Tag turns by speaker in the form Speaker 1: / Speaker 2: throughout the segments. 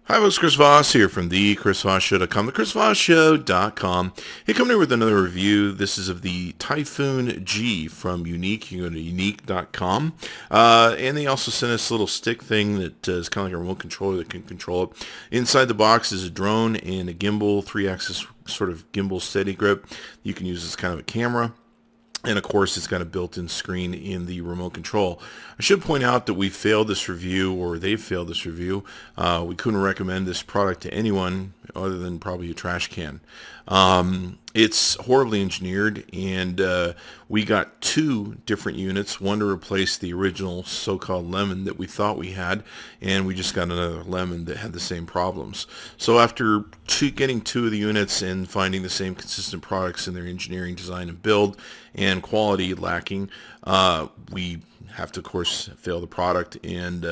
Speaker 1: Hi, folks. Chris Voss here from the ChrisVossShow.com, the ChrisVossShow.com. Hey, coming here with another review. This is of the Typhoon G from Yuneec. You can go to Yuneec.com. And they also sent us a little stick thing that is kind of like a remote controller that can control it. Inside the box is a drone and a gimbal, 3-axis sort of gimbal steady grip. You can use as kind of a camera. And of course, it's got a built-in screen in the remote control. I should point out that we failed this review, or they've failed this review. We couldn't recommend this product to anyone other than probably a trash can. It's horribly engineered, and we got two different units, one to replace the original so-called lemon that we thought we had, and we just got another lemon that had the same problems. So after getting two of the units and finding the same consistent products in their engineering, design, and build, and quality lacking, we have to, of course, fail the product and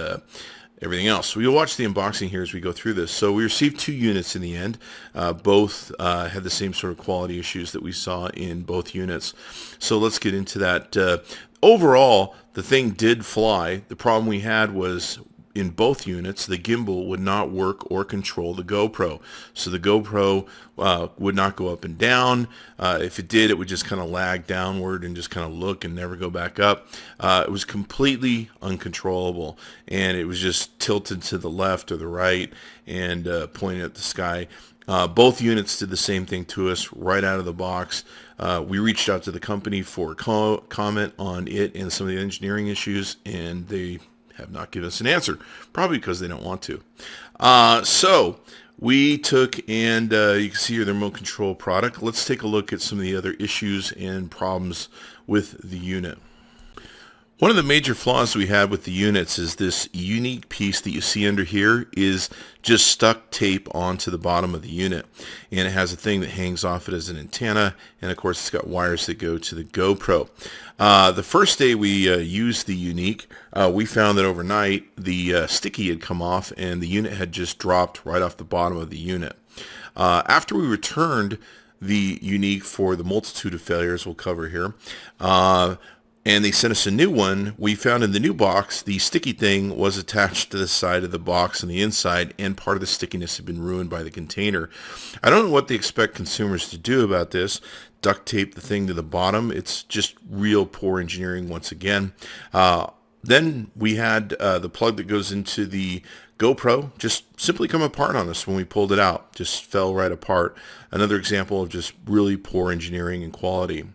Speaker 1: everything else. So we'll watch the unboxing here as we go through this. So we received two units in the end. Both had the same sort of quality issues that we saw in both units. So let's get into that. Overall, the thing did fly. The problem we had was in both units, the gimbal would not work or control the GoPro. So the GoPro would not go up and down. If it did, it would just kind of lag downward and just kind of look and never go back up. It was completely uncontrollable, and it was just tilted to the left or the right and pointing at the sky. Both units did the same thing to us right out of the box. We reached out to the company for comment on it and some of the engineering issues, and they have not given us an answer, probably because they don't want to. So we took, and you can see here the remote control product. Let's take a look at some of the other issues and problems with the unit. One of the major flaws we had with the units is this unique piece that you see under here is just stuck tape onto the bottom of the unit, and it has a thing that hangs off it as an antenna, and of course it's got wires that go to the GoPro. The first day we used the Yuneec, we found that overnight the sticky had come off and the unit had just dropped right off the bottom of the unit. After we returned the Yuneec for the multitude of failures we'll cover here, and they sent us a new one, we found in the new box the sticky thing was attached to the side of the box on the inside, and part of the stickiness had been ruined by the container. I don't know what they expect consumers to do about this. Duct tape the thing to the bottom. It's just real poor engineering once again. Then we had the plug that goes into the GoPro just simply come apart on us when we pulled it out. Just fell right apart. Another example of just really poor engineering and quality.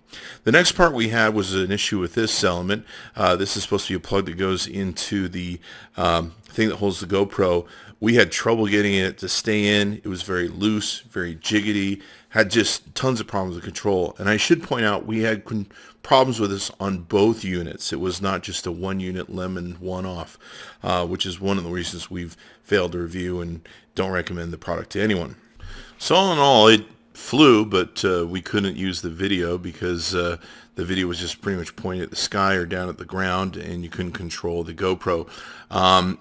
Speaker 1: The next part we had was an issue with this element. This is supposed to be a plug that goes into the thing that holds the GoPro. We had trouble getting it to stay in. It was very loose, very jiggity, had just tons of problems with control. And I should point out we had problems with this on both units. It was not just a one-unit lemon one-off, which is one of the reasons we've failed to review and don't recommend the product to anyone. So all in all, it flew, but we couldn't use the video because the video was just pretty much pointed at the sky or down at the ground, and you couldn't control the GoPro.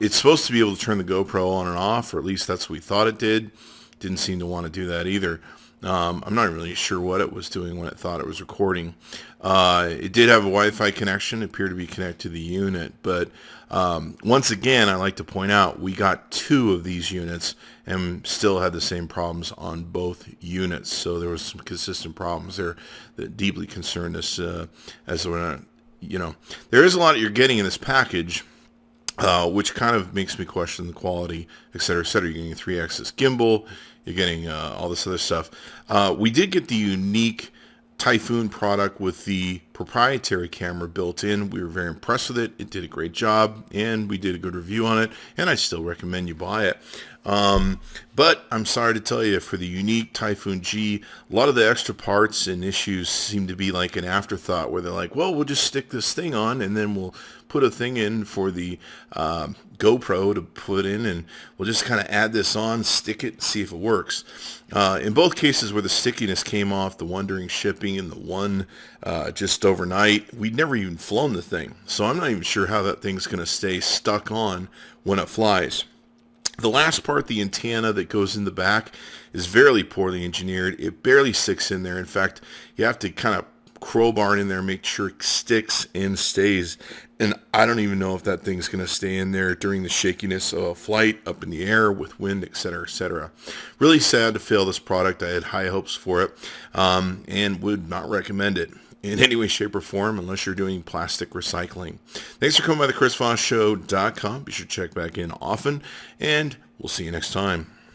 Speaker 1: It's supposed to be able to turn the GoPro on and off, or at least that's what we thought it did. Didn't seem to want to do that either. I'm not really sure what it was doing when it thought it was recording. It did have a Wi-Fi connection, appeared to be connected to the unit, but once again, I like to point out we got two of these units and still had the same problems on both units. So there was some consistent problems there that deeply concerned us as we're not, there is a lot that you're getting in this package, which kind of makes me question the quality, et cetera, et cetera. You're getting a 3-axis gimbal, you're getting all this other stuff. We did get the Yuneec Typhoon product with the proprietary camera built in. We were very impressed with it. It did a great job, and we did a good review on it, and I still recommend you buy it. But I'm sorry to tell you, for the Yuneec Typhoon G, a lot of the extra parts and issues seem to be like an afterthought, where they're like, well, we'll just stick this thing on, and then we'll put a thing in for the GoPro to put in, and we'll just kind of add this on, stick it, see if it works. In both cases where the stickiness came off, the one during shipping and the one just overnight, we'd never even flown the thing. So I'm not even sure how that thing's going to stay stuck on when it flies. The last part, the antenna that goes in the back, is very poorly engineered. It barely sticks in there. In fact, you have to kind of crowbar in there, make sure it sticks and stays. And I don't even know if that thing's going to stay in there during the shakiness of a flight, up in the air, with wind, etc., etc. Really sad to fail this product. I had high hopes for it, and would not recommend it in any way, shape, or form unless you're doing plastic recycling. Thanks for coming by the ChrisVossShow.com. Be sure to check back in often, and we'll see you next time.